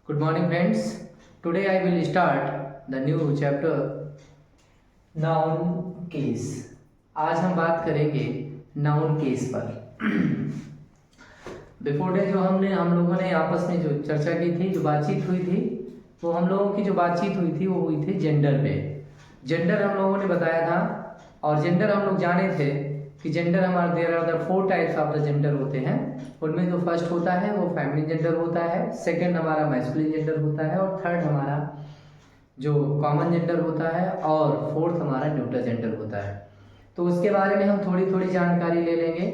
Good morning, friends. Today I will start the new chapter noun case. आज हम बात करेंगे नाउन केस पर। बिफोर डे जो हम लोगों ने आपस में जो चर्चा की थी, जो बातचीत हुई थी, वो हम लोगों की जो बातचीत हुई थी वो हुई थी जेंडर पे। जेंडर हम लोगों ने बताया था और जेंडर हम लोग जाने थे कि जेंडर हमारे there are the 4 types of the gender होते हैं। उनमें जो फर्स्ट होता है वो फेमिनिन जेंडर होता है, सेकंड हमारा मैस्कुलिन जेंडर होता है और थर्ड हमारा जो कॉमन जेंडर होता है और फोर्थ हमारा न्यूट्रल जेंडर होता है। तो उसके बारे में हम थोड़ी थोड़ी जानकारी ले लेंगे।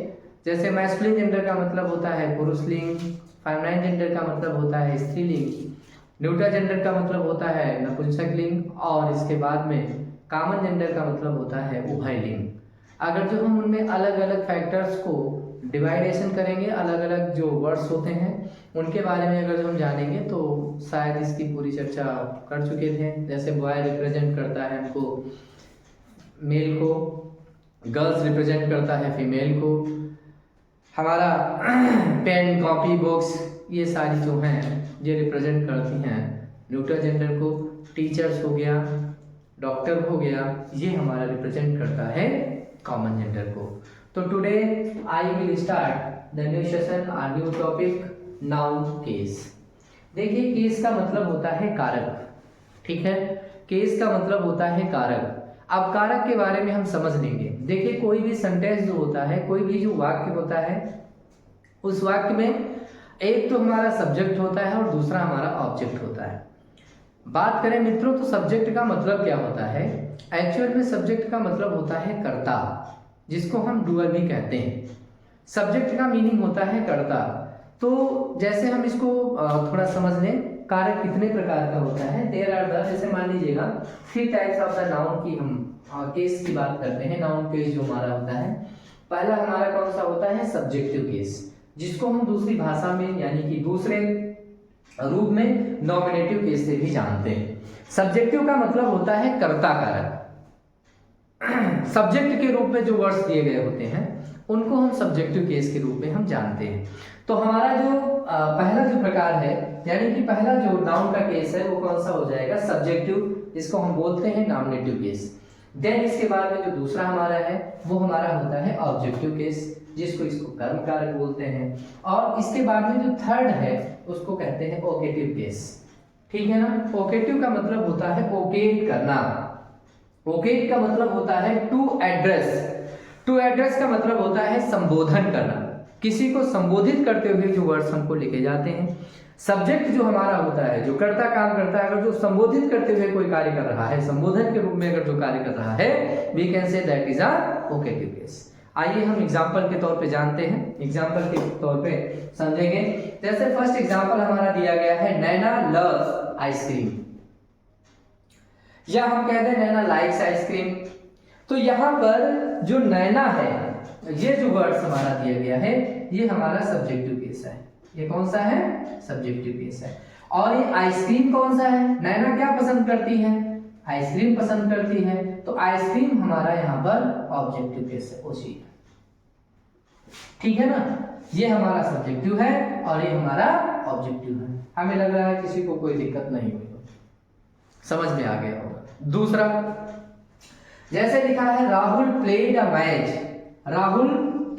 जैसे मैस्कुलिन जेंडर का मतलब होता है पुरुष लिंग, फेमिनाइन जेंडर का मतलब होता है स्त्रीलिंग, न्यूट्रल जेंडर का मतलब होता है नपुंसक लिंग और इसके बाद में कॉमन जेंडर का मतलब होता है उभय लिंग। अगर जो हम उनमें अलग अलग फैक्टर्स को डिवाइडेशन करेंगे, अलग अलग जो वर्ड्स होते हैं उनके बारे में अगर जो हम जानेंगे तो शायद इसकी पूरी चर्चा कर चुके थे। जैसे बॉय रिप्रेजेंट करता है हमको मेल को, गर्ल्स रिप्रेजेंट करता है फीमेल को, हमारा पेन कॉपी बुक्स ये सारी जो हैं ये रिप्रेजेंट करती हैं न्यूट्रल जेंडर को। टीचर्स हो गया, डॉक्टर हो गया, ये हमारा रिप्रेजेंट करता है कॉमन जेंडर को। तो today I will start the new session और न्यू टॉपिक नाउन केस। देखिए केस का मतलब होता है कारक, ठीक है। केस का मतलब होता है कारक। अब कारक के बारे में हम समझ लेंगे। देखिए कोई भी सेंटेंस जो होता है, कोई भी जो वाक्य होता है, उस वाक्य में एक तो हमारा सब्जेक्ट होता है और दूसरा हमारा ऑब्जेक्ट होता है। बात करें मित्रों तो सब्जेक्ट का मतलब क्या होता है? एक्चुअल में सब्जेक्ट का मतलब होता है कर्ता, जिसको हम डूअर भी कहते हैं। सब्जेक्ट का मीनिंग होता है कर्ता। तो जैसे हम इसको थोड़ा समझ लें, कारक कितने प्रकार का होता है। देयर आर द, जैसे मान लीजिएगा 3 टाइप्स ऑफ द नाउन की हम केस की बात करते हैं। नाउन केस जो हमारा होता है, पहला हमारा कौन सा होता है? सब्जेक्टिव केस, जिसको हम दूसरी भाषा में यानी कि दूसरे रूप में नॉमिनेटिव केस से भी जानते हैं। सब्जेक्टिव का मतलब होता है कर्ता कारक। सब्जेक्ट के रूप में जो वर्ड्स दिए गए होते हैं उनको हम सब्जेक्टिव केस के रूप में हम जानते हैं। तो हमारा जो पहला जो प्रकार है, यानी कि पहला जो नाउन का केस है वो कौन सा हो जाएगा? सब्जेक्टिव, जिसको हम बोलते हैं नॉमिनेटिव केस। देन इसके बाद में जो दूसरा हमारा है वो हमारा होता है ऑब्जेक्टिव केस, जिसको इसको कर्म कारक बोलते हैं। और इसके बाद में जो थर्ड है उसको कहते हैं ओकेटिव केस, ठीक है ना। ओकेटिव का मतलब होता है ओकेट करना। ओकेट का मतलब होता है टू एड्रेस। टू एड्रेस का मतलब होता है संबोधन करना, किसी को संबोधित करते हुए जो वर्ड्स हमको लिखे जाते हैं। सब्जेक्ट जो हमारा होता है, जो कर्ता काम करता है, अगर जो संबोधित करते हुए कोई कार्य कर रहा है, संबोधन के रूप में अगर जो कार्य कर रहा है, we can say that is a vocative case. आइए हम एग्जाम्पल के तौर पे जानते हैं, एग्जाम्पल के तौर पे समझेंगे। जैसे फर्स्ट एग्जाम्पल हमारा दिया गया है, नैना लव्स आइसक्रीम, या हम कहते हैं नैना लाइक्स आइसक्रीम। तो यहाँ पर जो नैना है, ये जो वर्ड्स हमारा दिया गया है, ये हमारा सब्जेक्टिव केस है। ये कौन सा है? सब्जेक्टिव केस है। और ये आइसक्रीम कौन सा है? नैना क्या पसंद करती है? आइसक्रीम पसंद करती है। तो आइसक्रीम हमारा यहाँ पर ऑब्जेक्टिव केस है, ओसी, ठीक है ना। ये हमारा सब्जेक्टिव है और ये हमारा ऑब्जेक्टिव है। हमें लग रहा है किसी को कोई दिक्कत नहीं हुई, समझ में आ गया होगा। दूसरा, जैसे लिखा है Rahul played a match. Rahul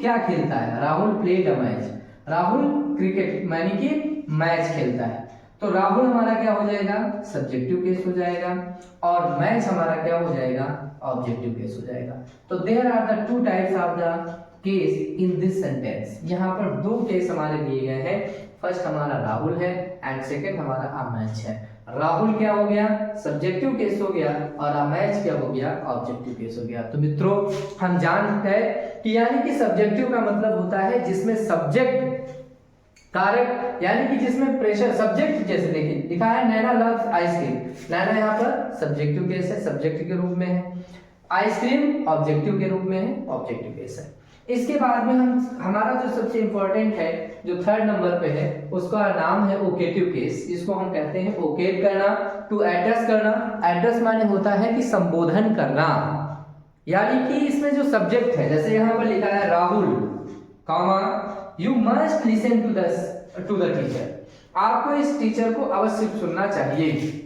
क्या खेलता है? Rahul played a match. Rahul cricket मानी कि मैच खेलता है। तो राहुल हमारा क्या हो जाएगा? सब्जेक्टिव केस हो जाएगा और मैच हमारा क्या हो जाएगा? ऑब्जेक्टिव केस हो जाएगा। तो there are the 2 types of the case in this sentence. यहाँ पर 2 केस हमारे दिए गए हैं। फर्स्ट हमारा राहुल है एंड सेकंड हमारा अ मैच है। राहुल क्या हो गया? सब्जेक्टिव केस हो गया और अ मैच क्या हो गया? ऑब्जेक्टिव केस हो गया। तो मित्रों हम जानते हैं कि यानी कि सब्जेक्टिव का मतलब होता है जिसमें सब्जेक्ट कारक, यानी कि जिसमें प्रेशर सब्जेक्ट, जैसे देखिए लिखा है नैना लव्स आइसक्रीम। नैना यहाँ पर सब्जेक्टिव केस है, सब्जेक्ट के रूप में है। आइसक्रीम ऑब्जेक्टिव के रूप में है, ऑब्जेक्टिव केस है। इसके बाद में हम हमारा जो सबसे इंपॉर्टेंट है, जो थर्ड नंबर पे है, उसका नाम है ओकेटिव केस, जिसको हम कहते हैं ओकेट करना, टू एड्रेस करना। एड्रेस माने होता है कि संबोधन करना, यानी कि इसमें जो सब्जेक्ट है, जैसे यहाँ पर लिखा है Rahul, comma you must listen to the teacher. आपको इस टीचर को अवश्य सुनना चाहिए।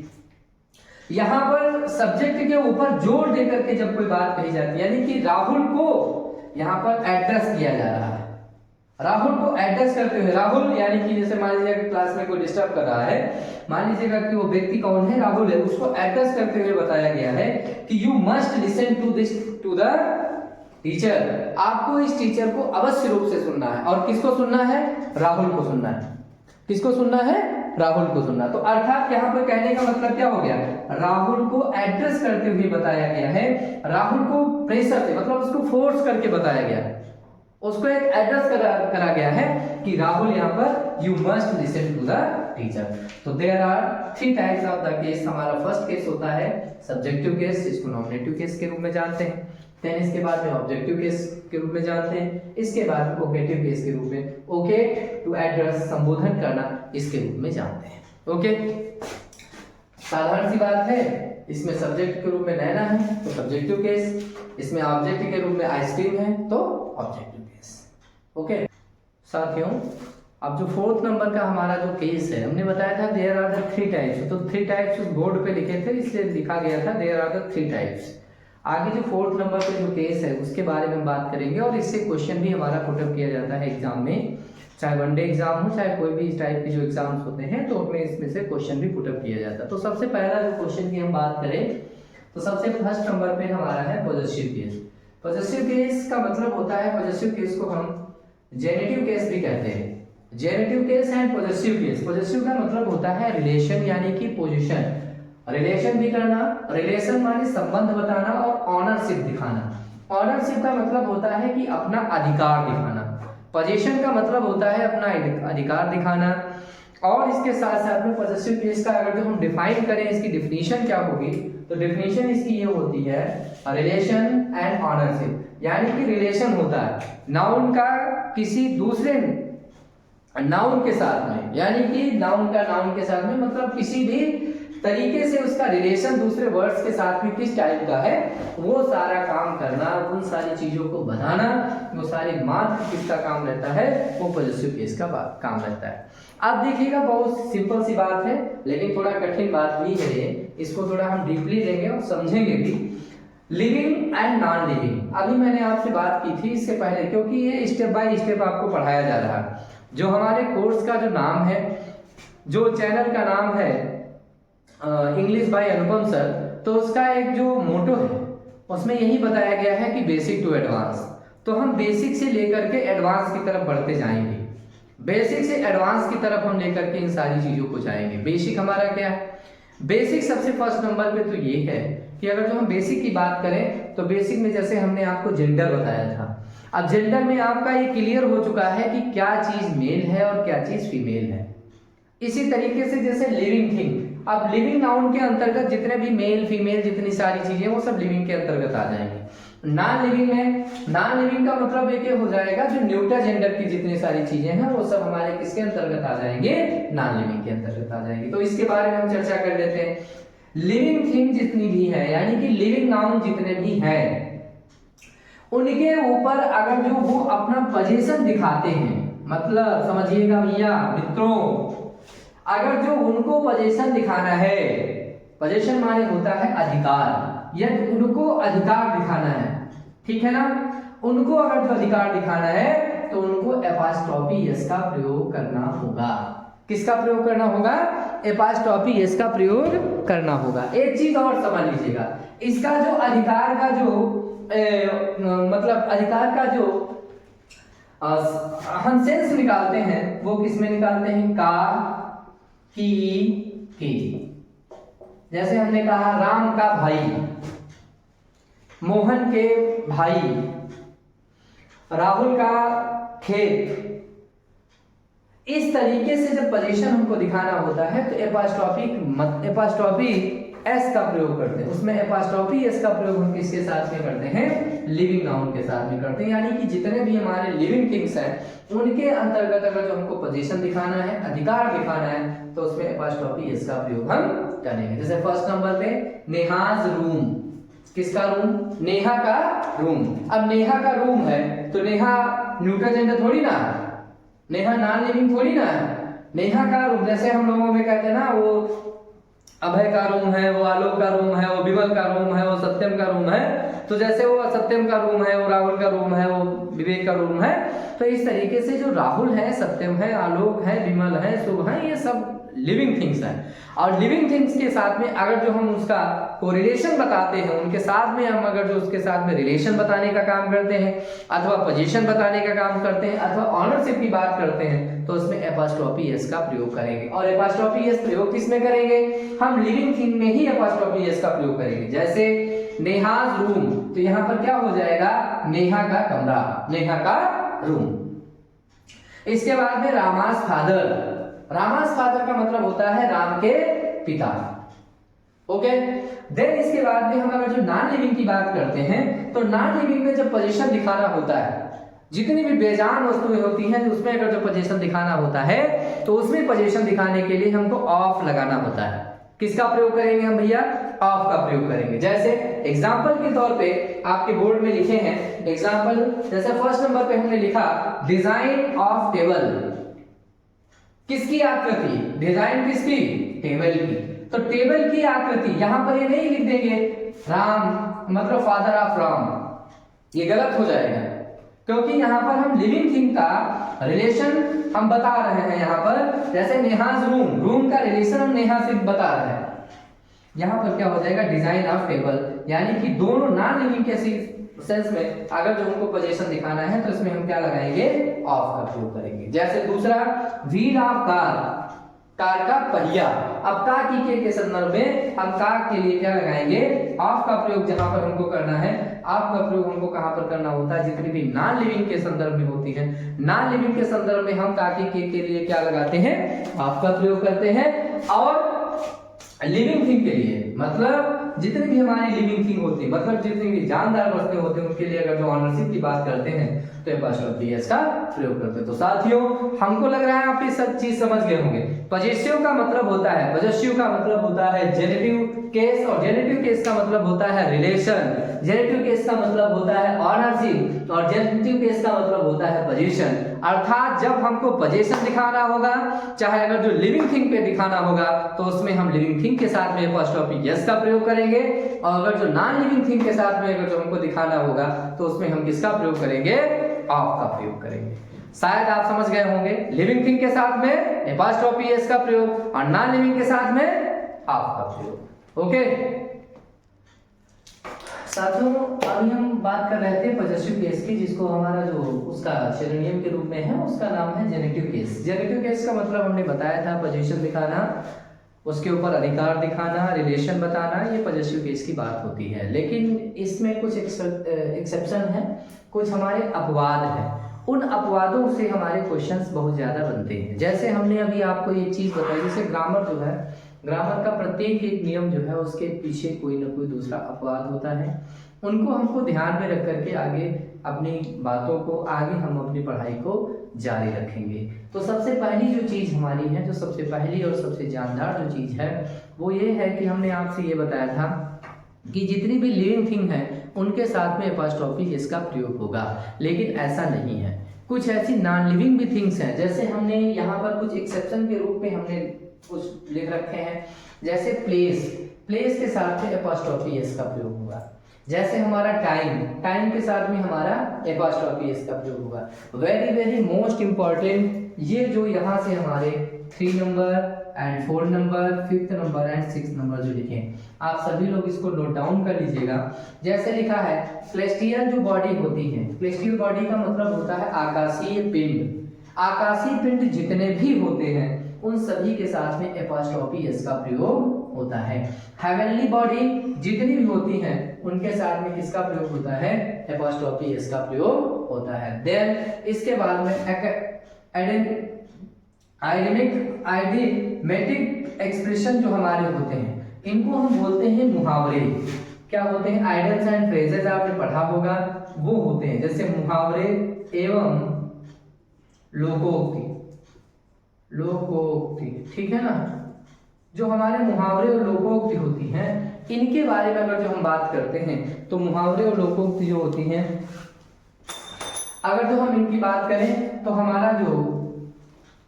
यहां पर सब्जेक्ट के ऊपर जोर देकर के जब कोई बात कही जाती है, यानी कि राहुल को यहां पर एड्रेस किया जा रहा है, राहुल को एड्रेस करते हुए, राहुल यानी कि जैसे मान लीजिए क्लास में कोई डिस्टर्ब कर रहा है, मान लीजिएगा कि वो व्यक्ति कौन है, राहुल है, उसको एड्रेस करते हुए बताया गया है कि you must listen to the teacher, आपको इस टीचर को अवश्य रूप से सुनना है। और किसको सुनना है? राहुल को सुनना है। किसको सुनना है? राहुल को सुनना। तो अर्थात यहाँ पर कहने का मतलब क्या हो गया? राहुल को एड्रेस करते हुए बताया गया है, राहुल को प्रेशर से मतलब उसको फोर्स करके बताया गया, उसको एक एड्रेस करा गया है कि राहुल यहाँ पर you must listen to the teacher. तो there are 3 types of the case. हमारा फर्स्ट केस होता है सब्जेक्टिव केस, इसको नॉमिनेटिव केस के रूप में जानते हैं। देन इसके बाद में ऑब्जेक्टिव केस के रूप में जानते हैं, इसके बाद में ओकेटिव केस के रूप में, ओकेट टू एड्रेस संबोधन करना, इसके रूप में जानते हैं। ओके, साधारण सी बात है। इसमें सब्जेक्ट के रूप में नैना है तो सब्जेक्टिव केस, इसमें ऑब्जेक्ट के रूप में आइसक्रीम है तो ऑब्जेक्टिव केस। ओके साथियों, अब जो 4th नंबर का हमारा जो केस है, हमने बताया था देयर आर द 3 टाइप्स, तो 3 टाइप्स बोर्ड पे लिखे थे इसलिए लिखा गया था देयर आर द 3 टाइप्स। आगे जो 4th नंबर पे जो केस है उसके बारे में बात करेंगे और इससे क्वेश्चन भी हमारा पुटअप किया जाता है एग्जाम में, चाहे वनडे एग्जाम हो चाहे कोई भी इस टाइप के जो एग्जाम्स होते हैं तो उसमें इसमें से क्वेश्चन भी पुटअप किया जाता है। तो सबसे पहला जो क्वेश्चन की हम बात करें तो सबसे फर्स्ट नंबर पे हमारा है पॉजिटिव केस। पॉजिटिव केस का मतलब होता है, पॉजिटिव केस को हम जेनेटिव केस भी कहते हैं। Generative case and positive case. Positive का मतलब होता है रिलेशन यानी कि पोजीशन, रिलेशन भी करना, रिलेशन माने संबंध बताना और ऑनरशिप दिखाना। ऑनरशिप का मतलब होता है कि अपना अधिकार दिखाना, पोजीशन का मतलब होता है अपना अधिकार दिखाना। और इसके साथ साथ में पॉजिटिव केस का अगर जो हम डिफाइन करें, इसकी डेफिनेशन क्या होगी, तो डेफिनेशन इसकी ये होती है रिलेशन एंड ऑनरशिप, यानी कि रिलेशन होता है नाउन का किसी दूसरे नाउन के साथ में, यानी कि नाउन का नाउन के साथ में मतलब किसी भी तरीके से उसका रिलेशन दूसरे वर्ड्स के साथ में किस टाइप का है, वो सारा काम करना, उन सारी चीजों को बनाना, वो सारी मात्र किसका काम रहता है, वो पॉजिटिव केस का काम रहता है। अब देखिएगा बहुत सिंपल सी बात है लेकिन थोड़ा कठिन बात भी है, इसको थोड़ा हम डीपली लेंगे और समझेंगे भी। लिविंग एंड नॉन लिविंग, अभी मैंने आपसे बात की थी इससे पहले, क्योंकि ये स्टेप बाय स्टेप आपको पढ़ाया जा रहा है। जो हमारे कोर्स का जो नाम है, जो चैनल का नाम है इंग्लिश बाय अनुपम सर, तो उसका एक जो मोटो है उसमें यही बताया गया है कि बेसिक टू एडवांस। तो हम बेसिक से लेकर के एडवांस की तरफ बढ़ते जाएंगे, बेसिक से एडवांस की तरफ हम लेकर के इन सारी चीजों को जाएंगे। बेसिक हमारा क्या है? बेसिक सबसे फर्स्ट नंबर पे तो ये है कि अगर जो हम बेसिक की बात करें तो बेसिक में जैसे हमने आपको जेंडर बताया था, अब जेंडर में आपका ये क्लियर हो चुका है कि क्या चीज मेल है और क्या चीज फीमेल है। इसी तरीके से जैसे लिविंग थिंग, अब लिविंग नाउन के अंतर्गत जितने भी मेल फीमेल जितनी सारी चीजें वो सब लिविंग के अंतर्गत आ जाएंगे। नॉन लिविंग में, नॉन लिविंग का मतलब एक हो जाएगा जो न्यूट्रल जेंडर की जितनी सारी चीजें हैं वो सब हमारे किसके अंतर्गत आ जाएंगे, नॉन लिविंग के अंतर्गत आ जाएंगे। तो इसके बारे में हम चर्चा कर लेते हैं। लिविंग थिंग जितनी भी है यानी कि लिविंग नाउन जितने भी हैं उनके ऊपर अगर जो वो अपना पोजीशन दिखाते हैं, मतलब समझिएगा भैया मित्रों, अगर जो उनको पोजीशन दिखाना है, पोजीशन माने होता है अधिकार, यदि उनको अधिकार दिखाना है, ठीक है ना, उनको अगर जो अधिकार दिखाना है तो उनको एपॉस्ट्रोफी एस का प्रयोग करना होगा। किसका प्रयोग करना होगा? एपॉस्ट्रोफी एस का प्रयोग करना होगा। एक चीज और समझ लीजिएगा, इसका जो अधिकार का जो मतलब अधिकार का जो हम सेंस निकालते हैं वो किस में निकालते हैं? का, की। जैसे हमने कहा राम का भाई, मोहन के भाई, राहुल का खेत। इस तरीके से जब पोजीशन हमको दिखाना होता है तो एपॉस्ट्रोफी एस का प्रयोग करते हैं। उसमें एपॉस्ट्रोफी एस का प्रयोग हम किसके साथ में करते हैं? लिविंग नाउन के साथ में करते हैं। यानी कि जितने भी हमारे लिविंग थिंग्स हैं उनके अंतर्गत अगर जो हमको पोजीशन दिखाना है, अधिकार दिखाना है, तो उसमें एपॉस्ट्रोफी एस का प्रयोग हम करेंगे। जैसे फर्स्ट नंबर पे नेहाज रूम, किसका रूम? नेहा का रूम। अब नेहा का रूम है तो नेहा न्यूट्रल जेंडर थोड़ी ना, नेहा नॉन लिविंग थोड़ी ना है, नेहा का रूम, जैसे हम लोगों में कहते हैं ना, वो अभय का रूम है, वो आलोक का रूम है, वो विमल का रूम है, वो सत्यम का रूम है। तो जैसे वो सत्यम का रूम है, वो राहुल का रूम है, वो विवेक का रूम है। तो इस तरीके से जो राहुल है, सत्यम है, आलोक है, विमल है, शुभ है, ये सब लिविंग थिंग्स हैं। और लिविंग थिंग्स के साथ में अगर जो हम उसका कोरिलेशन बताते हैं, उनके साथ में हम अगर जो उसके साथ में रिलेशन बताने का काम करते हैं, अथवा पोजीशन बताने का काम करते हैं, अथवा ऑनरशिप की बात करते हैं, तो उसमें एपॉस्ट्रोफी एस का प्रयोग करेंगे। और एपॉस्ट्रोफी एस प्रयोग किस में करेंगे? हम लिविंग थिंग में ही एपॉस्ट्रोफी एस का प्रयोग करेंगे। जैसे नेहाज रूम, तो यहाँ पर क्या हो जाएगा? नेहा का कमरा, नेहा का रूम। इसके बाद में रामास फादर, रामास फादर का मतलब होता है राम के पिता। ओके, देन इसके बाद में हम अगर जो नॉन लिविंग की बात करते हैं, तो नॉन लिविंग में जब पोजीशन दिखाना होता है, जितनी भी बेजान वस्तुएं होती हैं, उसमें अगर जो पोजीशन दिखाना होता है, तो उसमें पोजीशन दिखाने के लिए हमको ऑफ लगाना होता है। किसका प्रयोग करेंगे हम भैया? ऑफ का प्रयोग करेंगे। जैसे एग्जाम्पल के तौर पे आपके बोर्ड में लिखे हैं एग्जाम्पल, जैसे फर्स्ट नंबर पे हमने लिखा डिजाइन ऑफ टेबल। किसकी आकृति? डिजाइन किसकी? टेबल की। तो टेबल की आकृति, यहां पर ये नहीं लिख देंगे राम मतलब फादर ऑफ राम, ये गलत हो जाएगा, क्योंकि यहाँ पर हम लिविंग थिंग का रिलेशन हम बता रहे हैं। यहाँ पर जैसे नेहाज रूम, रूम का रिलेशन हम नेहा से बता रहे हैं। यहाँ पर क्या हो जाएगा? डिजाइन ऑफ टेबल, यानी कि दोनों नॉन लिविंग के सेंस में अगर जो हमको पोजीशन दिखाना है, तो इसमें हम क्या लगाएंगे? ऑफ का प्रयोग करेंगे। जैसे दूसरा व्हील ऑफ कार, कार का पहिया। अब का की के संदर्भ में हम का के लिए क्या लगाएंगे? ऑफ का प्रयोग जहां पर हमको करना है। ऑफ का प्रयोग हमको कहां पर करना होता है? जितनी भी नॉन लिविंग के संदर्भ में होती है, नॉन लिविंग के संदर्भ में हम का की के लिए क्या लगाते हैं? ऑफ का प्रयोग करते हैं। और लिविंग थिंग के लिए मतलब जितनी भी हमारी लिविंग थिंग होती है, मतलब जितनी भी जानदार वस्तुएं होती हैं, उनके लिए अगर जो ऑनरशिप की बात करते हैं, तो एपॉस्ट्रोफी एस का प्रयोग करते हैं। तो साथियों, हमको लग रहा है आप ये सब चीज समझ गए होंगे। पॉजिटिव का मतलब होता है, पॉजिटिव का मतलब होता है जेनेटिव केस, और जेनेटिव केस का मतलब होता है रिलेशन, जेनेटिव केस का मतलब होता है ऑनरशिप, और जेनेटिव केस का मतलब होता है पोजीशन। अर्थात जब हमको पोजीशन दिखाना होगा, चाहे अगर जो लिविंग थिंग पे दिखाना होगा, तो उसमें हम लिविंग थिंग के साथ में एपॉस्ट्रोफी एस का प्रयोग करेंगे, और अगर जो नॉन लिविंग थिंग के साथ में अगर जो हमको दिखाना होगा, तो उसमें हम किसका प्रयोग करेंगे? ऑफ का प्रयोग करेंगे। शायद आप समझ गए होंगे, लिविंग थिंग के साथ में एपॉस्ट्रोफी एस का प्रयोग और नॉन लिविंग के साथ में ऑफ का प्रयोग। ओके साथियों, अभी हम बात कर रहे थे पॉजिटिव केस की, जिसको हमारा जो उसका सिनोनिम के रूप में है, उसका नाम है जेनेटिव केस। जेनेटिव केस का मतलब हमने बताया था पोजीशन दिखाना, उसके ऊपर अधिकार दिखाना, रिलेशन बताना, ये पॉजिटिव केस की बात होती है। लेकिन इसमें कुछ एक्सेप्शन है, कुछ हमारे अपवाद हैं। उन अपवादों से हमारे क्वेश्चंस बहुत ज्यादा बनते हैं। जैसे हमने अभी आपको ये चीज बताई, जैसे ग्रामर जो है, ग्रामर का प्रत्येक एक नियम जो है, उसके पीछे कोई ना कोई दूसरा अपवाद होता है। उनको हमको ध्यान में रख करके आगे अपनी बातों को, आगे हम अपनी पढ़ाई को जारी रखेंगे। तो सबसे पहली जो चीज हमारी है, जो सबसे पहली और सबसे जानदार जो चीज है, वो ये है कि हमने आपसे ये बताया था कि जितनी भी लिविंग थिंग है, उनके साथ में एपॉस्ट्रोफी इसका प्रयोग होगा। लेकिन ऐसा नहीं है, कुछ ऐसी नॉन लिविंग भी थिंग्स हैं। जैसे हमने यहाँ पर कुछ एक्सेप्शन के रूप में हमने कुछ लिख रखे हैं। जैसे प्लेस, प्लेस के साथ में एपॉस्ट्रोफी एस का प्रयोग होगा। जैसे हमारा टाइम, टाइम के साथ में हमारा एपॉस्ट्रोफी एस का प्रयोग होगा। वेरी वेरी मोस्ट इंपॉर्टेंट, ये जो यहाँ से हमारे 3 number and 4 number, 5th number and 6th number जो लिखे हैं, आप सभी लोग इसको नोट डाउन कर लीजिएगा। जैसे लिखा है सेलेस्टियल जो बॉडी होती है, सेलेस्टियल बॉडी का मतलब होता है आकाशीय पिंड। आकाशीय पिंड जितने भी होते हैं, उन सभी के साथ में एपॉस्ट्रोफी एस का प्रयोग होता है। हेवनली बॉडी जितनी भी होती हैं, उनके साथ में किसका प्रयोग होता है? एपॉस्ट्रोफी एस का प्रयोग होता है। देन इसके बाद में आइडियमेटिक एक्सप्रेशन जो हमारे होते हैं, इनको हम बोलते हैं मुहावरे। क्या होते हैं? आइडियल्स एंड फ्रेजेस आपने पढ़ा होगा, वो होते हैं। जैसे मुहावरे एवं लोकोक्ति, लोकोक्ति, ठीक है ना? जो हमारे मुहावरे और लोकोक्ति होती हैं, इनके बारे में अगर जो हम बात करते हैं, तो मुहावरे और लोकोक्ति जो होती हैं, अगर जो हम इनकी बात करें, तो हमारा जो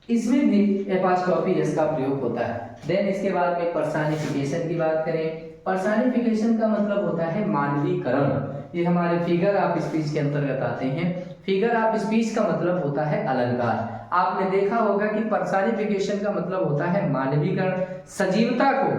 इसमें भी एपॉस्ट्रोफी एस का प्रयोग होता है। देन इसके बाद में पर्सनिफिकेशन की बात करें, पर्सनिफिकेशन का मतलब होता है मानवीकरण। ये हमारे फिगर ऑफ स्पीच के अंतर्गत आते हैं। फिगर ऑफ स्पीच का मतलब होता है अलंकार। आपने देखा होगा कि पर्सनिफिकेशन का मतलब होता है मानवीकरण, सजीवता को,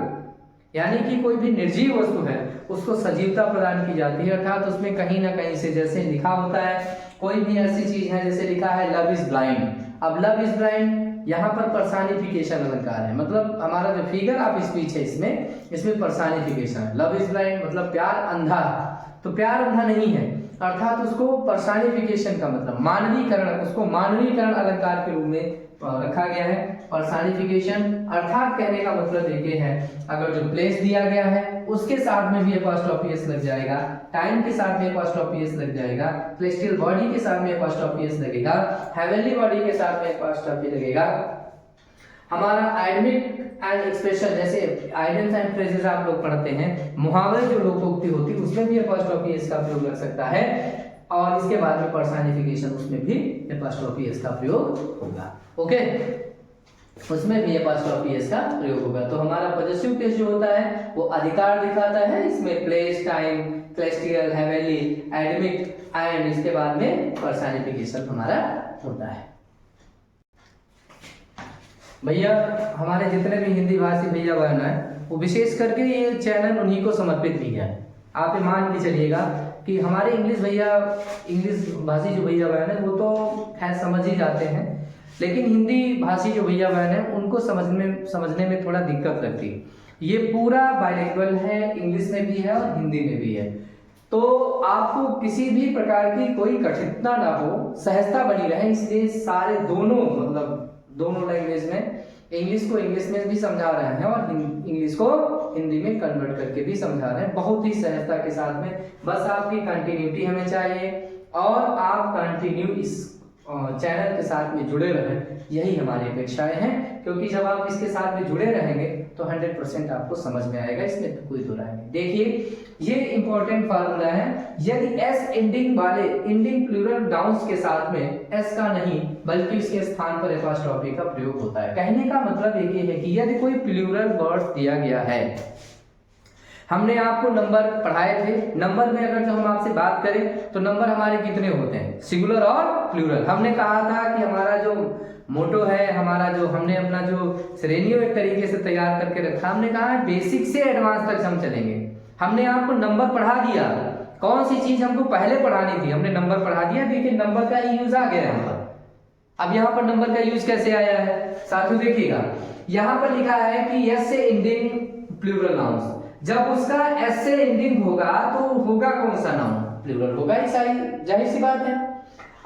यानी कि कोई भी निर्जीव वस्तु है उसको सजीवता प्रदान की जाती है, अर्थात उसमें कहीं ना कहीं से, जैसे लिखा होता है कोई भी ऐसी चीज है, जैसे लिखा है लव इज ब्लाइंड। अब लव इज ब्लाइंड यहाँ पर पर्सनिफिकेशन अलंकार है, मतलब हमारा जो फिगर ऑफ स्पीच है इसमें पर्सनिफिकेशन, लव इज ब्लाइंड मतलब प्यार अंधा, तो प्यार अंधा नहीं है, अर्थात उसको पर्सनिफिकेशन का मतलब मानवीकरण, उसको मानवीकरण अलंकार के रूप में रखा गया है। पर्सनिफिकेशन अर्थात कहने का मतलब एक है, अगर जो प्लेस दिया गया है उसके साथ में भी एपॉस्ट्रोफी एस लग जाएगा, टाइम के साथ में एपॉस्ट्रोफी एस लग जाएगा, सेलेस्टियल बॉडी के साथ में एपॉस्ट्रोफी एस लगेगा, हेवनली बॉडी के साथ में एपॉस्ट्रोफी लगेगा। हमारा आइडमिक एंड एक्सप्रेशन, जैसे आइडम्स एंड फ्रेजेस आप लोग पढ़ते हैं, मुहावरे जो लोकोक्ति होती है उसमें भी एपॉस्ट्रोफी एस का प्रयोग लग सकता है, और इसके बाद में पर्सनिफिकेशन उसमें भी एपॉस्ट्रोफी एस का प्रयोग होगा। ओके, उसमें भी एपॉस्ट्रोफी एस का प्रयोग होगा। तो हमारा पॉजेसिव केस जो होता है वो अधिकार दिखाता है, इसमें place, time, celestial, heavenly, एडमिक and इसके बाद में पर्सनिफिकेशन हमारा होता है। भैया हमारे जितने भी हिंदी भाषी भैया बहन है वो विशेष करके ये चैनल उन्हीं को समर्पित भी है। आप ये मान के चलिएगा कि हमारे इंग्लिश भाषी जो भैया बहन है वो तो खैर समझ ही जाते हैं, लेकिन हिंदी भाषी जो भैया बहन है उनको समझने में थोड़ा दिक्कत लगती है। ये पूरा बाइलिंगुअल है, इंग्लिश में भी है और हिंदी में भी है, तो आपको किसी भी प्रकार की कोई कठिनता ना हो, सहजता बनी रहे, इसलिए सारे दोनों लैंग्वेज में, इंग्लिश को इंग्लिश में भी समझा रहे हैं और इंग्लिश को हिंदी में कन्वर्ट करके भी समझा रहे हैं, बहुत ही सहजता के साथ में। बस आपकी कंटिन्यूटी हमें चाहिए और आप कंटिन्यू इस चैनल के साथ में जुड़े रहें, यही हमारी अपेक्षाएं हैं, क्योंकि जब आप इसके साथ में जुड़े रहेंगे तो 100% आपको समझ में आएगा, इसमें तो कोई दो राय नहीं। देखिए ये इंपॉर्टेंट फार्मूला है, यदि एस इंडिंग वाले इंडिंग प्लूरल नाउन्स के साथ में एस का नहीं बल्कि उसके स्थान पर एपॉस्ट्रोफी का प्रयोग होता है। कहने का मतलब ये है कि यदि कोई प्लूरल वर्ड दिया गया है, हमने आपको नंबर पढ़ाए थे, नंबर में अगर जो हम आपसे बात करें तो नंबर हमारे कितने होते हैं, सिंगुलर और प्लूरल। हमने कहा था कि हमारा जो मोटो है, हमारा जो हमने अपना जो श्रेणियों एक तरीके से तैयार करके रखा, हमने कहा है बेसिक से एडवांस तक हम चलेंगे। हमने आपको नंबर पढ़ा दिया, कौन सी चीज हमको पहले पढ़ानी थी, हमने नंबर पढ़ा दिया। देखिए नंबर का यूज आ गया यहाँ पर। अब यहाँ पर नंबर का यूज कैसे आया है साथियों, देखिएगा यहाँ पर लिखा है कि एस से इंडिंग प्लूरल नाउन्स, जब उसका एस से इंडिंग होगा तो होगा कौन सा नाउन, प्लूरल होगा ही, जाहिर सी बात है।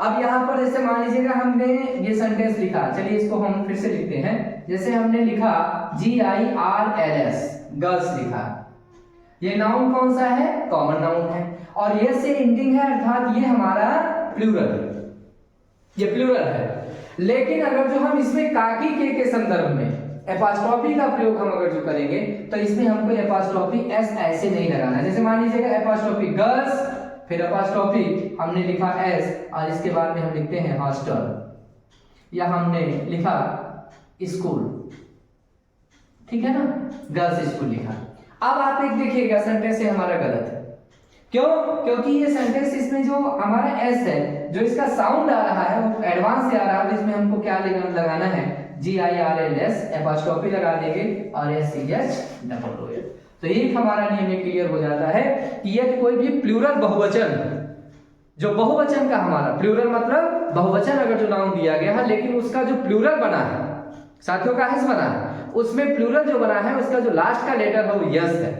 अब यहाँ पर जैसे मान लीजिएगा हमने ये सेंटेंस लिखा, चलिए इसको हम फिर से लिखते हैं। जैसे हमने लिखा GIRLS, गर्ल्स लिखा, ये नाउन कौन सा है, कॉमन नाउन है, और ये से इंडिंग है, अर्थात ये हमारा प्लूरल है, ये प्लूरल है। लेकिन अगर जो हम इसमें काकी के संदर्भ में एपॉस्ट्रोफी का प्रयोग हम अगर जो करेंगे तो इसमें हमको एपॉस्ट्रोफी एस ऐसे नहीं लगाना है। जैसे मान लीजिएगा एपॉस्ट्रोफी गर्ल्स, फिर एपॉस्ट्रोफी हमने लिखा एस और इसके बाद में हम लिखते हैं हॉस्टल, या हमने लिखा स्कूल, ठीक है ना, गर्ल्स स्कूल लिखा। अब आप एक देखिएगा सेंटेंस है हमारा गलत है, क्यों, क्योंकि ये सेंटेंस इसमें जो हमारा एस है, जो इसका साउंड आ रहा है वो एडवांस से आ रहा है, इसमें हमको क्या लगाना है, GIRLS, एपॉस्ट्रोफी लगा देंगे और SCH डबल ओ। तो एक हमारा नियम में क्लियर हो जाता है कि यदि कोई भी प्लूरल बहुवचन, जो बहुवचन का हमारा प्लूरल मतलब बहुवचन अगर जो नाउन दिया गया है, लेकिन उसका जो प्लूरल बना है साथियों का हिस्सा बना है, उसमें प्लूरल जो बना है उसका जो लास्ट का लेटर है वो यस है,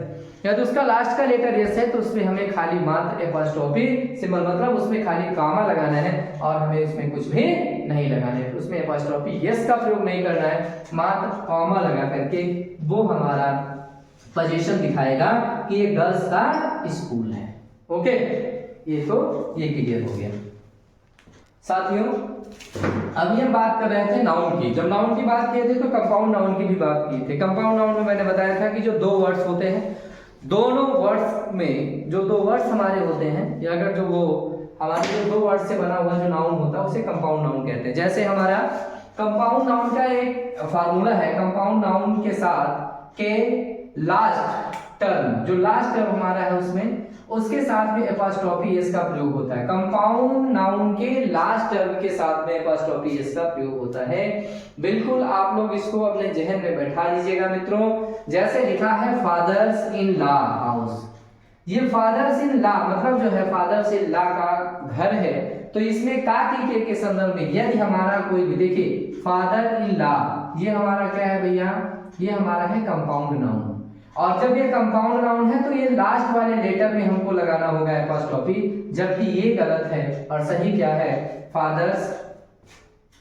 यदि उसका लास्ट का लेटर यस है तो उसमें हमें खाली मात्र एपॉस्ट्रोफी सिंबल मतलब उसमें खाली कामा लगाना है और हमें उसमें कुछ भी नहीं लगाना है, उसमें एपॉस्ट्रोफी यस का प्रयोग नहीं करना है, मात्र कामा लगा करके वो हमारा पोजीशन दिखाएगा कि ये गर्ल्स का स्कूल है। ओके, ये क्लियर हो गया साथियों। अभी हम बात कर रहे थे नाउन की, जब नाउन की बात किए थे तो कंपाउंड नाउन की भी बात की थी। कंपाउंड नाउन में मैंने बताया था कि जो दो वर्ड्स होते हैं, दोनों वर्ड्स में जो दो वर्ड्स हमारे होते हैं, या अगर जो वो हमारे जो दो वर्ड से बना हुआ जो नाउन होता है उसे कंपाउंड नाउन कहते हैं। जैसे हमारा कंपाउंड नाउन का एक फार्मूला है, कंपाउंड नाउन के साथ के लास्ट टर्म, जो लास्ट टर्म हमारा है उसमें, उसके साथ में एपॉस्ट्रोफी एस का प्रयोग होता है। कंपाउंड नाउन के लास्ट टर्म के साथ में एपॉस्ट्रोफी एस का प्रयोग होता है। बिल्कुल आप लोग इसको अपने जहन में बैठा लीजिएगा मित्रों। जैसे लिखा है फादर्स इन लॉ हाउस, ये फादर्स इन लॉ मतलब जो है फादर्स इन लॉ का घर है, तो इसमें काकी के संदर्भ में यदि हमारा कोई भी देखिए फादर इन लॉ, ये हमारा क्या है भैया, ये हमारा है कंपाउंड नाउन। और जब ये कंपाउंड नाउन है तो ये लास्ट वाले लेटर में हमको लगाना होगा एपॉस्ट्रोफी, जबकि ये गलत है और सही क्या है, फादर्स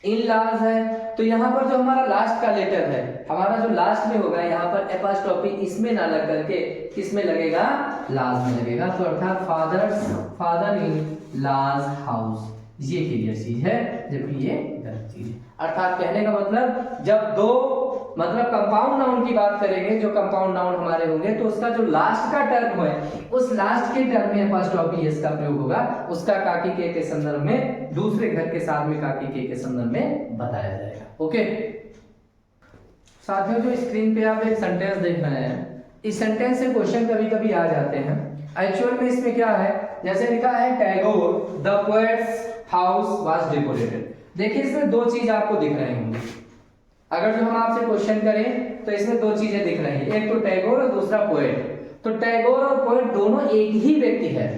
इन लॉज है। तो यहाँ पर जो हमारा लास्ट का लेटर है, हमारा जो लास्ट में होगा यहाँ पर एपॉस्ट्रोफी इसमें ना लग करके किसमें लगेगा, लाज में लगेगा। तो अर्थात फादर इन लाज हाउस, ये क्लियर चीज है, जबकि ये गलत चीज है। अर्थात कहने का मतलब जब दो मतलब कंपाउंड नाउन की बात करेंगे, जो कंपाउंड नाउन हमारे होंगे, तो उसका जो लास्ट का टर्म है, उस लास्ट के टर्म में एपॉस्ट्रोफी एस का प्रयोग होगा, उसका काकी के संदर्भ में, दूसरे घर के साथ में काकी के संदर्भ में बताया जाएगा। ओके साथियों, जो स्क्रीन पे आप एक सेंटेंस देख रहे हैं, इस सेंटेंस से क्वेश्चन कभी कभी आ जाते हैं। एक्चुअल में इसमें क्या है, जैसे लिखा है Tagore the poets house was decorated. देखिए इसमें दो चीज आपको दिख रहे होंगे, अगर जो हम आपसे क्वेश्चन करें तो इसमें दो चीजें दिख रही हैं, एक तो टैगोर और दूसरा पोएट। तो टैगोर और पोएट दोनों एक ही व्यक्ति है,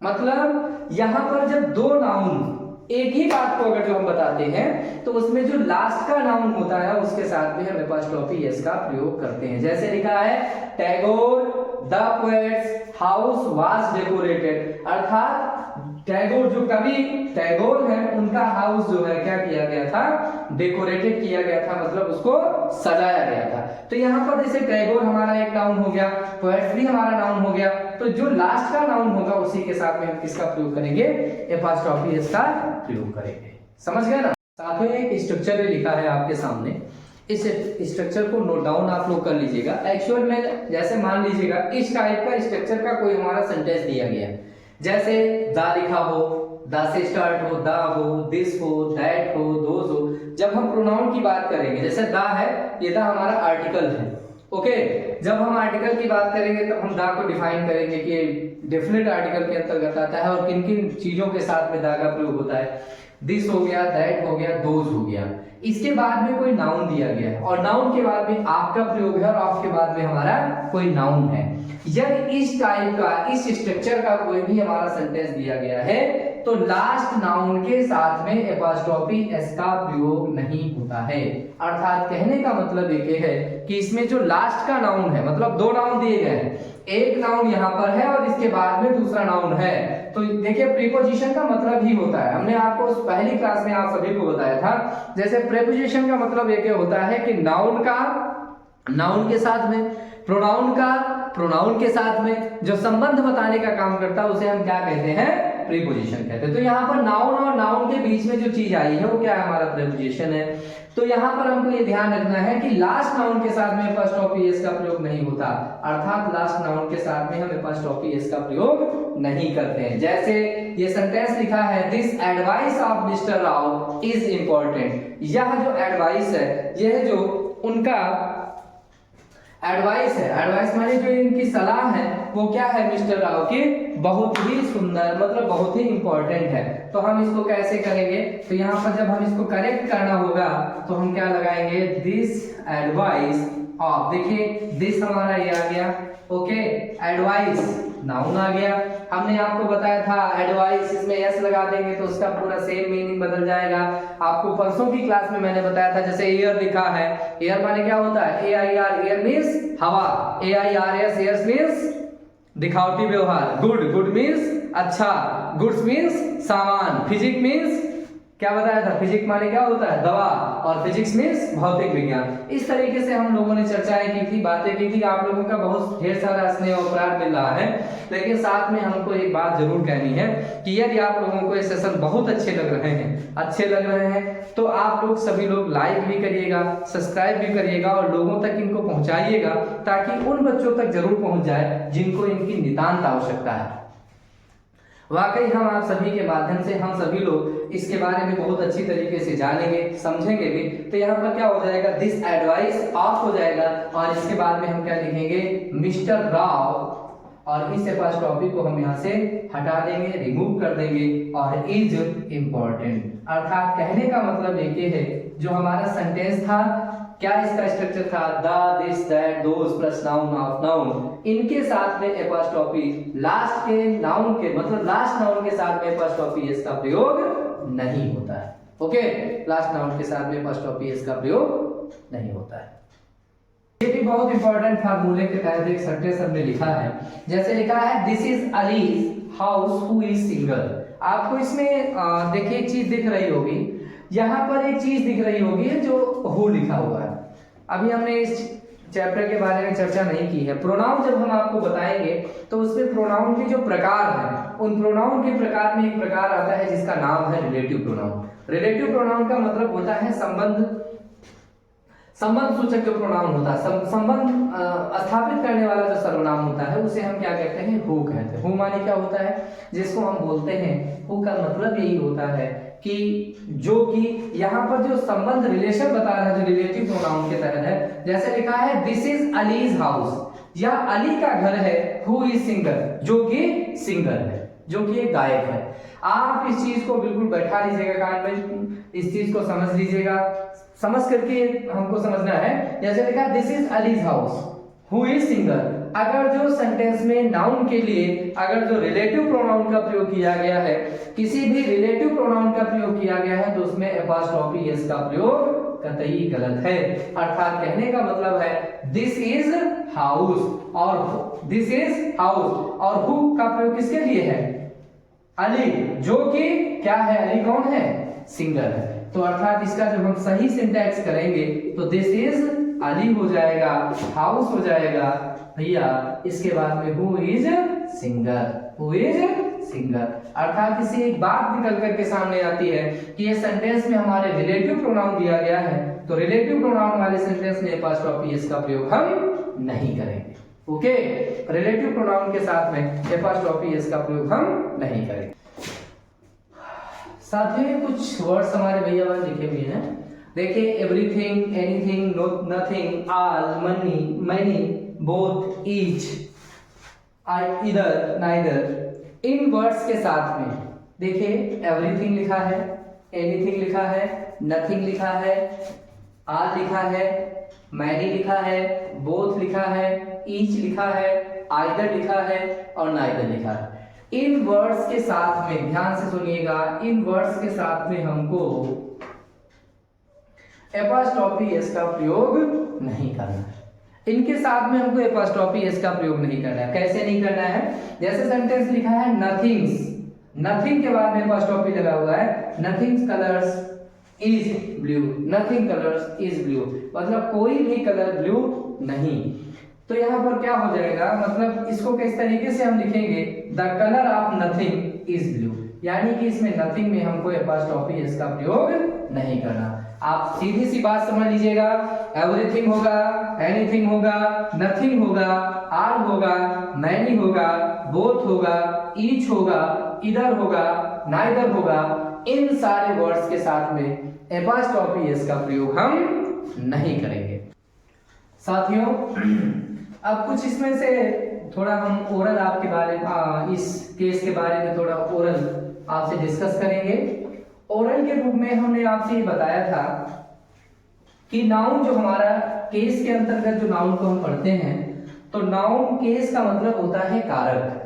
मतलब यहां पर जब दो नाउन एक ही बात को अगर जो हम बताते हैं तो उसमें जो लास्ट का नाउन होता है उसके साथ में हम एपॉस्ट्रोफी एस का प्रयोग करते हैं। जैसे लिखा है Tagore the poets house was decorated, अर्थात टैगोर जो कवि टैगोर है उनका हाउस जो है क्या किया गया था, डेकोरेटेड किया गया था, मतलब उसको सजाया गया था। तो यहाँ पर जैसे टैगोर हमारा एक नाउन हो गया, पोएट्स भी हमारा नाउन हो गया, तो जो लास्ट का नाउन होगा उसी के साथ में हम किसका प्रयोग करेंगे, एपॉस्ट्रोफी एस का प्रयोग करेंगे। समझ गए ना। साथ में एक स्ट्रक्चर लिखा है आपके सामने, इस स्ट्रक्चर को नोट डाउन आप लोग कर लीजिएगा। एक्चुअल में जैसे मान लीजिएगा इस टाइप का स्ट्रक्चर का कोई हमारा सेंटेंस दिया गया, जैसे दा लिखा हो, दा से स्टार्ट हो, दा हो, दिस हो, दैट हो, दोज हो। जब हम प्रोनाउन की बात करेंगे, जैसे दा है, ये दा हमारा आर्टिकल है। ओके, जब हम आर्टिकल की बात करेंगे तब हम दा को डिफाइन करेंगे कि डेफिनेट आर्टिकल के अंतर्गत आता है और किन किन चीजों के साथ में दा का प्रयोग होता है। दिस हो गया, दैट हो गया, दोज हो गया। इसके बाद में कोई नाउन दिया गया है और नाउन के बाद में आप का प्रयोग है और आप के बाद में हमारा कोई नाउन है। यदि इस टाइप का, इस स्ट्रक्चर का कोई भी हमारा सेंटेंस दिया गया है तो लास्ट नाउन के साथ में एपॉस्ट्रोफी एस का प्रयोग नहीं होता है। अर्थात कहने का मतलब ये है कि इसमें जो लास्ट का नाउन है, मतलब दो नाउन दिए गए हैं, एक नाउन यहाँ पर है और इसके बाद में दूसरा नाउन है, तो देखिए प्रीपोजिशन का मतलब ही होता है, हमने आपको पहली क्लास में आप सभी को बताया था। जैसे प्रीपोजिशन का मतलब ये होता है कि नाउन का नाउन के साथ में, प्रोनाउन का प्रोनाउन के साथ में जो संबंध बताने का काम करता है उसे हम क्या कहते हैं, प्रीपोजिशन कहते हैं। तो यहाँ पर नाउन और नाउन के बीच में जो चीज आई है वो क्या है, हमारा प्रीपोजिशन है। तो यहाँ पर हमको ये ध्यान रखना है कि लास्ट नाउन के साथ में एपॉस्ट्रोफी एस का प्रयोग नहीं होता, अर्थात लास्ट नाउन के साथ में हम एपॉस्ट्रोफी एस का प्रयोग नहीं करते हैं। जैसे ये सेंटेंस लिखा है, this advice of mister Rao is important. यह जो एडवाइस है, यह जो उनका एडवाइस है, एडवाइस माने जो इनकी सलाह है वो क्या है, मिस्टर राव की बहुत ही सुंदर, मतलब बहुत ही इंपॉर्टेंट है। तो हम इसको कैसे करेंगे, तो यहाँ पर जब हम इसको करेक्ट करना होगा तो हम क्या लगाएंगे, दिस एडवाइस ऑफ। देखिए दिस हमारा ये आ गया, ओके, एडवाइस नाउन आ गया। हमने आपको बताया था एडवाइस, इसमें एस लगा देंगे तो उसका पूरा सेम मीनिंग बदल जाएगा। आपको परसों की क्लास में मैंने बताया था, जैसे एयर लिखा है, एयर माने क्या होता है, AIR, एयर मींस हवा, AIRS, एयर मींस दिखावटी व्यवहार, गुड, गुड मींस अच्छा, गुड्स मींस सामान, फिजिक्स मींस क्या बताया था, फिजिक्स माने क्या होता है, दवा, और फिजिक्स मींस भौतिक विज्ञान। इस तरीके से हम लोगों ने चर्चाएं की थी, बातें की थी। आप लोगों का बहुत ढेर सारा स्नेह और प्यार मिल रहा है, लेकिन साथ में हमको एक बात जरूर कहनी है कि यदि आप लोगों को ये सेशन बहुत अच्छे लग रहे हैं तो आप लोग सभी लोग लाइक भी करिएगा, सब्सक्राइब भी करिएगा और लोगों तक इनको पहुंचाइएगा, ताकि उन बच्चों तक जरूर पहुंच जाए जिनको इनकी नितांत आवश्यकता है। वाकई हम आप सभी के माध्यम से हम सभी लोग इसके बारे में बहुत अच्छी तरीके से जानेंगे, समझेंगे भी। तो यहाँ पर क्या हो जाएगा, दिस एडवाइस ऑफ हो जाएगा और इसके बाद में हम क्या लिखेंगे, मिस्टर राव, और इस एपॉस्ट्रोफी को हम यहाँ से हटा देंगे, रिमूव कर देंगे और इज इम्पोर्टेंट। अर्थात कहने का मतलब ये है, जो हमारा सेंटेंस था, क्या इसका स्ट्रक्चर था, the, this, that, those plus noun of noun, इनके साथ में एपॉस्ट्रोफी लास्ट के नाउन के मतलब लास्ट नाउन के साथ में एपॉस्ट्रोफी एस का प्रयोग नहीं होता है। ओके, लास्ट नाउन के साथ में एपॉस्ट्रोफी एस का प्रयोग नहीं होता है। ये भी बहुत इंपॉर्टेंट फार्मूले के तहत एक सेंटेंस हमने लिखा है, जैसे लिखा है this is allies house who is single. आपको इसमें देखिए एक चीज दिख रही होगी, यहाँ पर एक चीज दिख रही होगी जो हु लिखा हुआ है। अभी हमने इस चैप्टर के बारे में चर्चा नहीं की है। प्रोनाउन जब हम आपको बताएंगे तो उसमें प्रोनाउन के जो प्रकार हैं, उन प्रोनाउन के प्रकार में एक प्रकार आता है जिसका नाम है रिलेटिव प्रोनाउन। रिलेटिव प्रोनाउन का मतलब होता है संबंध सूचक जो प्रोनाउन होता है, संबंध स्थापित करने वाला जो सर्वनाम होता है, उसे हम क्या कहते हैं, हु कहते हैं। हु माने क्या होता है, जिसको हम बोलते हैं, हु का मतलब यही होता है कि जो कि यहाँ पर जो संबंध रिलेशन बता रहा है, जो रिलेटिव प्रोनाउन के तहत है। जैसे लिखा है दिस इज अलीज हाउस, या अली का घर है, हु इज सिंगर, जो कि सिंगर है, जो कि एक गायक है। आप इस चीज को बिल्कुल बैठा लीजिएगा कान में, इस चीज को समझ लीजिएगा, समझ करके हमको समझना है। जैसे लिखा this is allies house who is singer, अगर जो सेंटेंस में नाउन के लिए अगर जो रिलेटिव प्रोनाउन का प्रयोग किया गया है, किसी भी रिलेटिव प्रोनाउन का प्रयोग किया गया है, तो उसमें एपॉस्ट्रोफी एस का प्रयोग कतई गलत है। अर्थात कहने का मतलब है दिस इज हाउस, और दिस इज हाउस और हु का प्रयोग किसके लिए है, अली, जो कि क्या है, अली कौन है, सिंगर है। तो अर्थात इसका जब हम सही सिंटैक्स करेंगे तो दिस इज अली हो जाएगा, हाउस हो जाएगा भैया, इसके बाद में who is singer, who is singer. अर्थात इससे एक बात निकल करके सामने आती है कि ये सेंटेंस में हमारे रिलेटिव प्रोनाउन दिया गया है, तो रिलेटिव प्रोनाउन वाले सेंटेंस में एपॉस्ट्रोफी एस का प्रयोग हम नहीं करेंगे। ओके, रिलेटिव प्रोनाउन के साथ में एपॉस्ट्रोफी एस का प्रयोग हम नहीं करेंगे। साथ में कुछ वर्ड्स हमारे भैया बहन लिखे हुए हैं, देखिए everything, anything, nothing, all, money, many, both, each, इधर, नाइदर, इन वर्ड्स के साथ में देखिए एवरीथिंग लिखा है, एनीथिंग लिखा है, नथिंग लिखा है, ऑल लिखा है, मैनी लिखा है, बोथ लिखा है, ईच लिखा है, आइदर लिखा है और नाइदर लिखा है। इन वर्ड्स के साथ में ध्यान से सुनिएगा, इन वर्ड्स के साथ में हमको एपॉस्ट्रोफी एस का प्रयोग नहीं करना है। इनके साथ में हमको एपॉस्ट्रोफी एस का प्रयोग नहीं करना है। कैसे नहीं करना है, जैसे सेंटेंस लिखा है नथिंग्स, नथिंग के बाद में एपॉस्ट्रोफी लगा हुआ है, nothings colours is blue, nothing colours is blue, मतलब कोई भी कलर ब्लू नहीं। तो यहाँ पर क्या हो जाएगा, मतलब इसको किस तरीके से हम लिखेंगे, the colour of nothing is blue, यानी कि इसमें नथिंग में हमको एपॉस्ट्रोफी एस का प्रयोग नहीं करना। आप सीधी सी बात समझ लीजिएगा, एवरीथिंग होगा, एनीथिंग होगा, नथिंग होगा, ऑल होगा, मैनी होगा, बोथ होगा, ईच होगा, इधर होगा, नाइदर होगा, इन सारे वर्ड्स के साथ में एपॉस्ट्रोफी एस का प्रयोग हम नहीं करेंगे। साथियों, अब कुछ इसमें से थोड़ा हम ओरल आपके बारे में, इस केस के बारे में थोड़ा ओरल आपसे डिस्कस करेंगे। ओरल के रूप में हमने आपसे ये बताया था कि नाउन जो हमारा केस के अंतर्गत जो नाउन को हम पढ़ते हैं, तो नाउन केस का मतलब होता है कारक,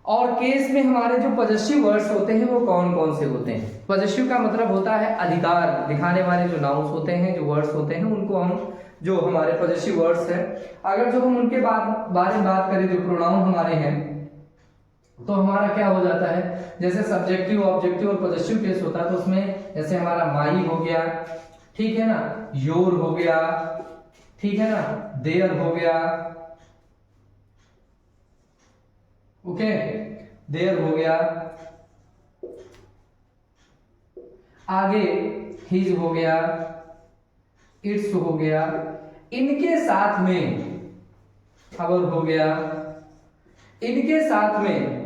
और केस में हमारे जो पॉजिटिव वर्ड्स होते हैं वो कौन कौन से होते हैं। पॉजिटिव का मतलब होता है अधिकार दिखाने वाले जो नाउन्स होते हैं, जो वर्ड्स होते हैं, उनको हम, जो हमारे पॉजिटिव वर्ड्स हैं, अगर जो हम उनके बारे में बात करें, जो प्रोनाउन हमारे हैं, तो हमारा क्या हो जाता है, जैसे सब्जेक्टिव, ऑब्जेक्टिव और पॉजिटिव केस होता है, तो उसमें जैसे हमारा माई हो गया, ठीक है ना, योर हो गया, ठीक है ना, देयर हो गया, ओके, देयर हो गया, आगे हिज हो गया, इट्स हो गया, इनके साथ में अवर हो गया, इनके साथ में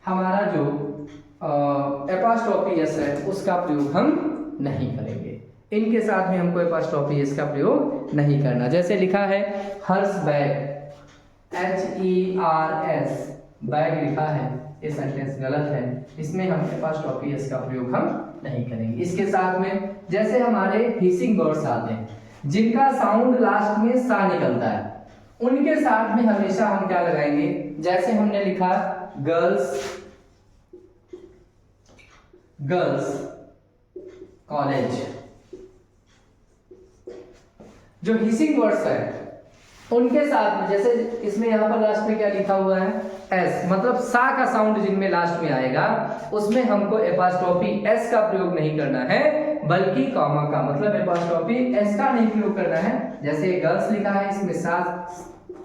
हमारा जो एपॉस्ट्रोफी एस है उसका प्रयोग हम नहीं करेंगे। इनके साथ में हमको एपॉस्ट्रोफी एस का प्रयोग नहीं करना। जैसे लिखा है हर्ष बैग, HERS बैग लिखा है, ये सेंटेंस गलत है, इसमें हम एपॉस्ट्रोफी एस का प्रयोग हम नहीं करेंगे। इसके साथ में जैसे हमारे हिसिंग वर्ड्स आते हैं जिनका साउंड लास्ट में सा निकलता है, उनके साथ में हमेशा हम क्या लगाएंगे, जैसे हमने लिखा गर्ल्स कॉलेज, जो हिसिंग वर्ड्स है उनके साथ में, जैसे इसमें यहां पर लास्ट में क्या लिखा हुआ है एस, मतलब सा का साउंड जिनमें लास्ट में आएगा उसमें हमको एपॉस्ट्रोफी एस का प्रयोग नहीं करना है, बल्कि कॉमा का, मतलब एपॉस्ट्रोफी एस का नहीं प्रयोग करना है। जैसे गर्ल्स लिखा है, इसमें सा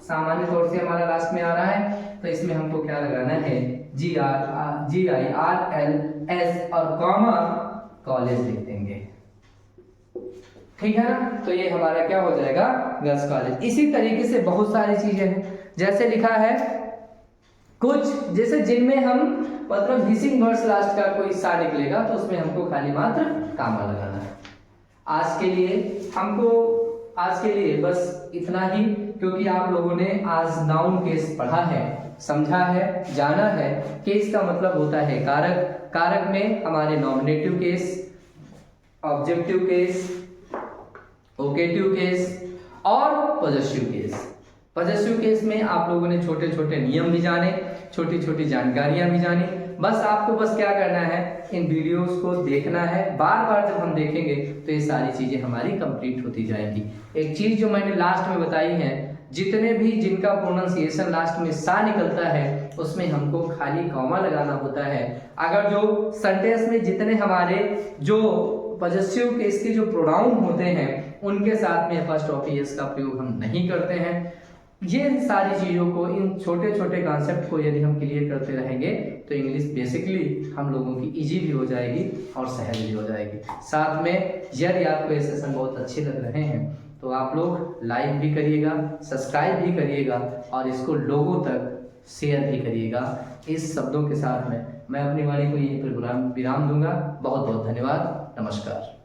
सामान्य तौर से हमारा लास्ट में आ रहा है, तो इसमें हमको क्या लगाना है GIRLS और कॉमा कॉलेज लिख देंगे, ठीक है ना। तो ये हमारा क्या हो जाएगा गर्ल्स कॉलेज। इसी तरीके से बहुत सारी चीजें हैं, जैसे लिखा है कुछ, जैसे जिनमें हम मतलब हिसिंग वर्ड्स लास्ट का कोई सा निकलेगा तो उसमें हमको खाली मात्र कामा लगाना है। आज के लिए बस इतना ही, क्योंकि आप लोगों ने आज नाउन केस पढ़ा है, समझा है, जाना है। केस का मतलब होता है कारक, कारक में हमारे nominative case, objective case, vocative case और पॉजेसिव केस। पॉजेसिव केस में आप लोगों ने छोटे छोटे नियम भी जाने, छोटी छोटी जानकारियां भी जानी। बस आपको बस क्या करना है, इन वीडियोस को देखना है, बार बार जब हम देखेंगे तो ये सारी चीजें हमारी कंप्लीट होती जाएंगी। एक चीज जो मैंने लास्ट में बताई है, जितने भी जिनका प्रोनाउंसिएशन लास्ट में सा निकलता है उसमें हमको खाली कॉमा लगाना होता है। अगर जो सेंटेंस में जितने हमारे जो पॉजेसिव केस के जो प्रोनाउन होते हैं उनके साथ में एपॉस्ट्रोफी एस का प्रयोग हम नहीं करते हैं। ये सारी चीज़ों को, इन छोटे छोटे कॉन्सेप्ट को यदि हम क्लियर करते रहेंगे तो इंग्लिश बेसिकली हम लोगों की इजी भी हो जाएगी और सहज भी हो जाएगी। साथ में यदि आपको ये सेशन बहुत अच्छे लग रहे हैं तो आप लोग लाइक भी करिएगा, सब्सक्राइब भी करिएगा और इसको लोगों तक शेयर भी करिएगा। इस शब्दों के साथ में मैं अपनी वाणी को यहीं पर विराम दूंगा। बहुत बहुत धन्यवाद, नमस्कार।